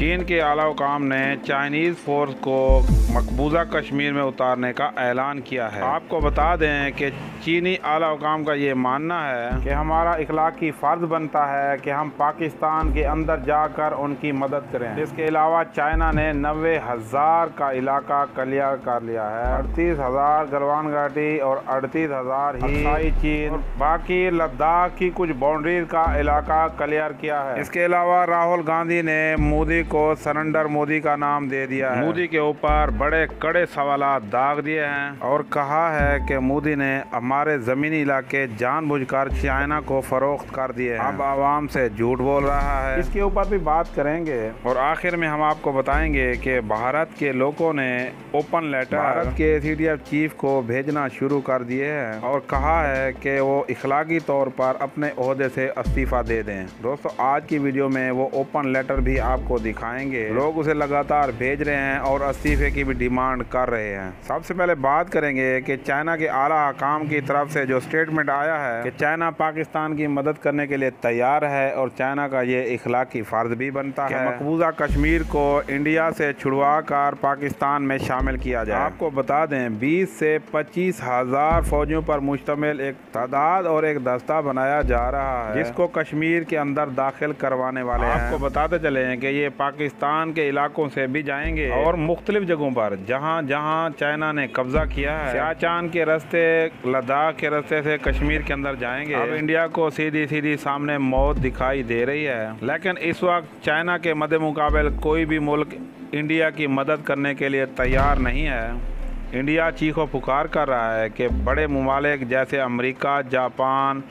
चीन के आला हुकाम ने चाइनीज़ फोर्स को मकबूजा कश्मीर में उतारने का ऐलान किया है। आपको बता दें कि चीनी आला हुकाम का ये मानना है कि हमारा इखलाकी फ़र्ज बनता है कि हम पाकिस्तान के अंदर जाकर उनकी मदद करें। इसके अलावा चाइना ने 90,000 का इलाका क्लियर कर लिया है। 38,000 गलवान घाटी और 38,000 ही चीन, बाकी लद्दाख की कुछ बाउंड्रीज का इलाका क्लियर किया है। इसके अलावा राहुल गांधी ने मोदी को सरेंडर मोदी का नाम दे दिया है। मोदी के ऊपर बड़े कड़े सवालात दाग दिए हैं और कहा है कि मोदी ने हमारे जमीनी इलाके जानबूझकर चाइना को फरोख्त कर दिए हैं। अब आवाम से झूठ बोल रहा है। इसके ऊपर भी बात करेंगे और आखिर में हम आपको बताएंगे कि भारत के लोगों ने ओपन लेटर भारत के CDF चीफ को भेजना शुरू कर दिए हैं और कहा है कि वो इखलाकी तौर पर अपने ओहदे से इस्तीफा दे दें। दोस्तों, आज की वीडियो में वो ओपन लेटर भी आपको दिखाएंगे। लोग उसे लगातार भेज रहे हैं और इस्तीफे की भी डिमांड कर रहे हैं। सबसे पहले बात करेंगे कि चाइना के आला हुकाम की तरफ से जो स्टेटमेंट आया है कि चाइना पाकिस्तान की मदद करने के लिए तैयार है और चाइना का ये इखलाकी फर्ज भी बनता है मकबूजा कश्मीर को इंडिया से छुड़वा कर पाकिस्तान में शामिल किया जाए। आपको बता दें 20 से 25,000 फौजियों पर मुश्तमिल एक तादाद और एक दस्ता बनाया जा रहा है जिसको कश्मीर के अंदर दाखिल करवाने वाले हैं। आपको बताते चले हैं कि ये पाकिस्तान के इलाकों से भी जाएंगे और मुख्तलिफ जगहों पर जहाँ जहाँ चाइना ने कब्जा किया है, सियाचिन के रास्ते, लद्दाख के रास्ते से कश्मीर के अंदर जाएंगे। अब इंडिया को सीधी सीधी सामने मौत दिखाई दे रही है, लेकिन इस वक्त चाइना के मद्दे मुकाबले कोई भी मुल्क इंडिया की मदद करने के लिए तैयार नहीं है। इंडिया चीखों पुकार कर रहा है कि बड़े ममालिक जैसे अमेरिका, जापान,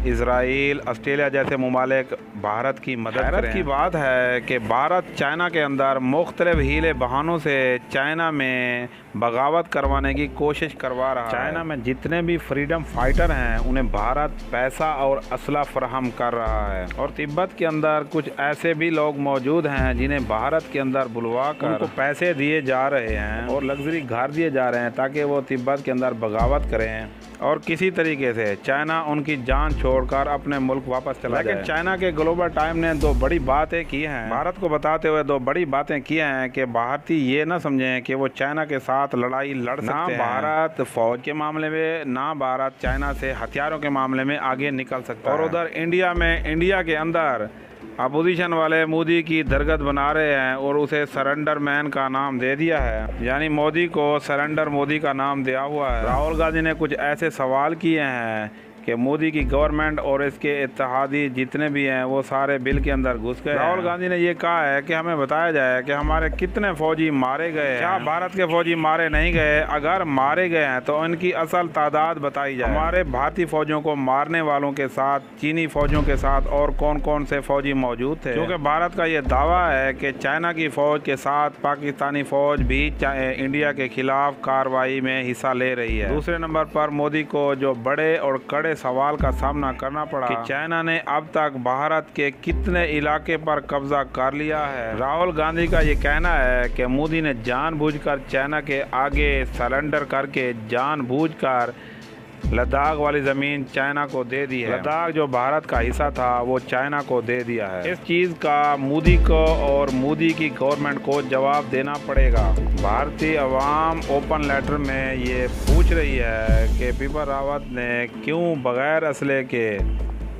इजराइल, ऑस्ट्रेलिया जैसे ममालिक भारत की मदद करें। की बात है कि भारत चाइना के अंदर मुख्तलिफ हीले बहानों से चाइना में बगावत करवाने की कोशिश करवा रहा है। चाइना में जितने भी फ्रीडम फाइटर हैं उन्हें भारत पैसा और असला फराहम कर रहा है और तिब्बत के अंदर कुछ ऐसे भी लोग मौजूद हैं जिन्हें भारत के अंदर बुलवा कर उनको पैसे दिए जा रहे हैं और लग्जरी घर दिए जा रहे हैं ताकि वो तिब्बत के अंदर बगावत करें और किसी तरीके से चाइना उनकी जान छोड़कर अपने मुल्क वापस चला जाए। लेकिन चाइना के ग्लोबल टाइम ने दो बड़ी बातें की हैं, भारत को बताते हुए दो बड़ी बातें की हैं कि भारतीय ये ना समझें कि वो चाइना के साथ लड़ाई लड़ सकते हैं। भारत फौज के मामले में, ना भारत चाइना से हथियारों के मामले में आगे निकल सकता है। और उधर इंडिया के अंदर अपोजिशन वाले मोदी की दरगद बना रहे हैं और उसे सरेंडर मैन का नाम दे दिया है, यानी मोदी को सरेंडर मोदी का नाम दिया हुआ है। राहुल गांधी ने कुछ ऐसे सवाल किए हैं कि मोदी की गवर्नमेंट और इसके इत्तेहादी जितने भी हैं वो सारे बिल के अंदर घुस गए। राहुल गांधी ने ये कहा है कि हमें बताया जाए कि हमारे कितने फौजी मारे गए। क्या भारत के फौजी मारे नहीं गए? अगर मारे गए हैं तो इनकी असल तादाद बताई जाए। हमारे भारतीय फौजियों को मारने वालों के साथ चीनी फौजियों के साथ और कौन कौन से फौजी मौजूद थे, क्योंकि भारत का ये दावा है कि चाइना की फौज के साथ पाकिस्तानी फौज भी इंडिया के खिलाफ कार्रवाई में हिस्सा ले रही है। दूसरे नंबर पर मोदी को जो बड़े और कड़े सवाल का सामना करना पड़ा कि चाइना ने अब तक भारत के कितने इलाके पर कब्जा कर लिया है। राहुल गांधी का ये कहना है कि मोदी ने जानबूझकर चाइना के आगे सरेंडर करके जानबूझकर लद्दाख वाली ज़मीन चाइना को दे दी है। लद्दाख जो भारत का हिस्सा था वो चाइना को दे दिया है। इस चीज़ का मोदी को और मोदी की गवर्नमेंट को जवाब देना पड़ेगा। भारतीय अवाम ओपन लेटर में ये पूछ रही है कि बिपिन रावत ने क्यों बगैर असले के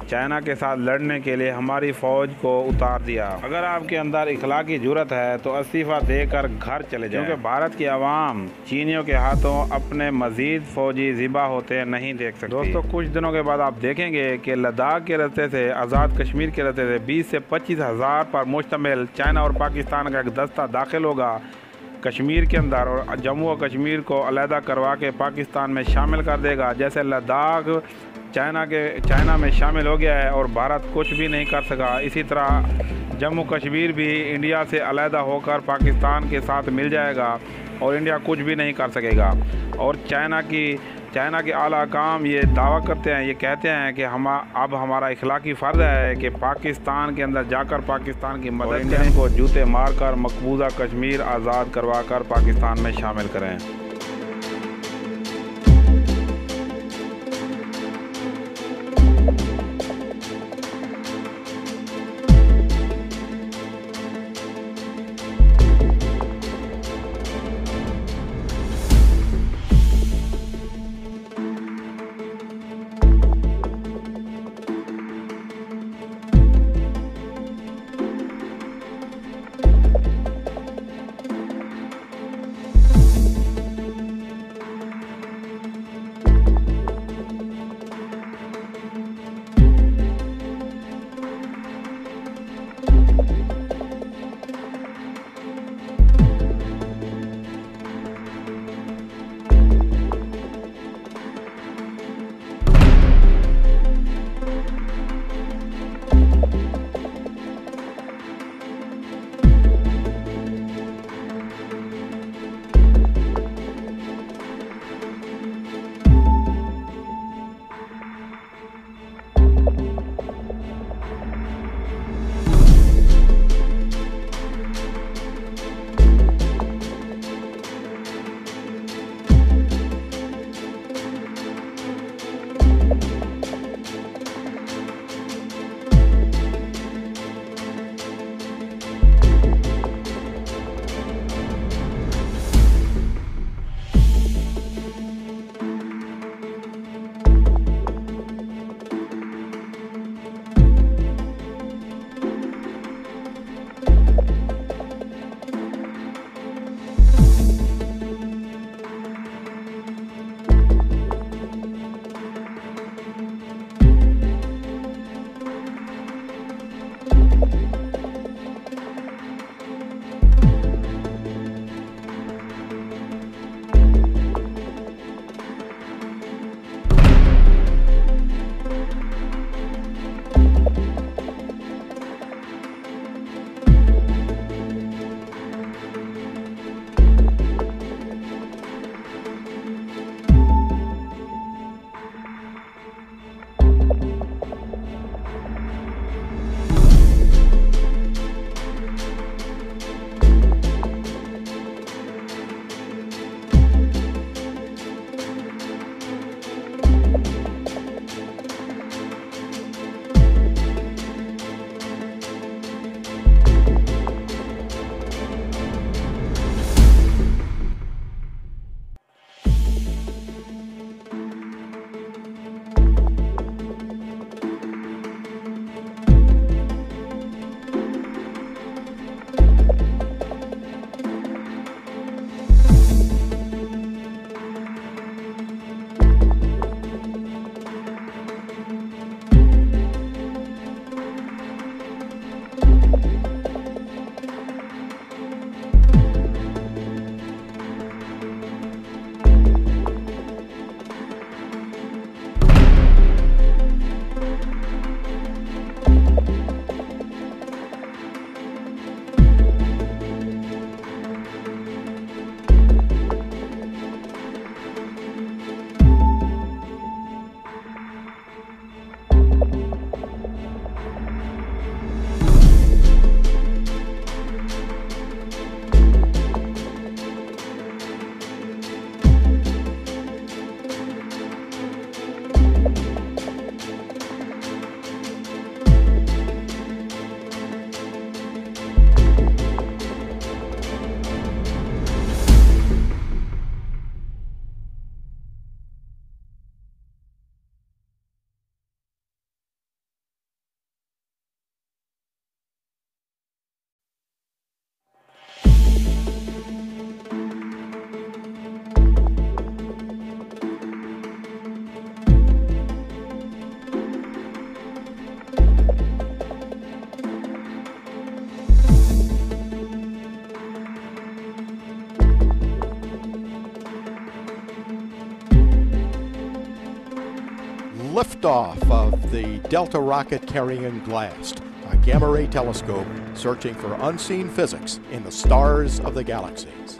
चाइना के साथ लड़ने के लिए हमारी फ़ौज को उतार दिया। अगर आपके अंदर इखलाकी जुर्रत है तो इस्तीफ़ा देकर घर चले जाएं, क्योंकि भारत की आवाम चीनियों के हाथों अपने मज़ीद फ़ौजी ज़िबा होते नहीं देख सकती। दोस्तों, कुछ दिनों के बाद आप देखेंगे कि लद्दाख के रास्ते से, आज़ाद कश्मीर के रास्ते से 20 से 25,000 पर मुश्तमिल चाइना और पाकिस्तान का एक दस्ता दाखिल होगा कश्मीर के अंदर और जम्मू और कश्मीर को अलहदा करवा के पाकिस्तान में शामिल कर देगा। जैसे लद्दाख चाइना में शामिल हो गया है और भारत कुछ भी नहीं कर सका, इसी तरह जम्मू कश्मीर भी इंडिया से अलहदा होकर पाकिस्तान के साथ मिल जाएगा और इंडिया कुछ भी नहीं कर सकेगा। और चाइना के आला हुकाम ये दावा करते हैं, ये कहते हैं कि अब हमारा इखलाकी फ़र्ज़ है कि पाकिस्तान के अंदर जाकर पाकिस्तान की मदद करें, को जूते मारकर मकबूजा कश्मीर आज़ाद करवा कर पाकिस्तान में शामिल करें। liftoff of the Delta rocket carrying GLAST, a gamma ray telescope searching for unseen physics in the stars of the galaxies.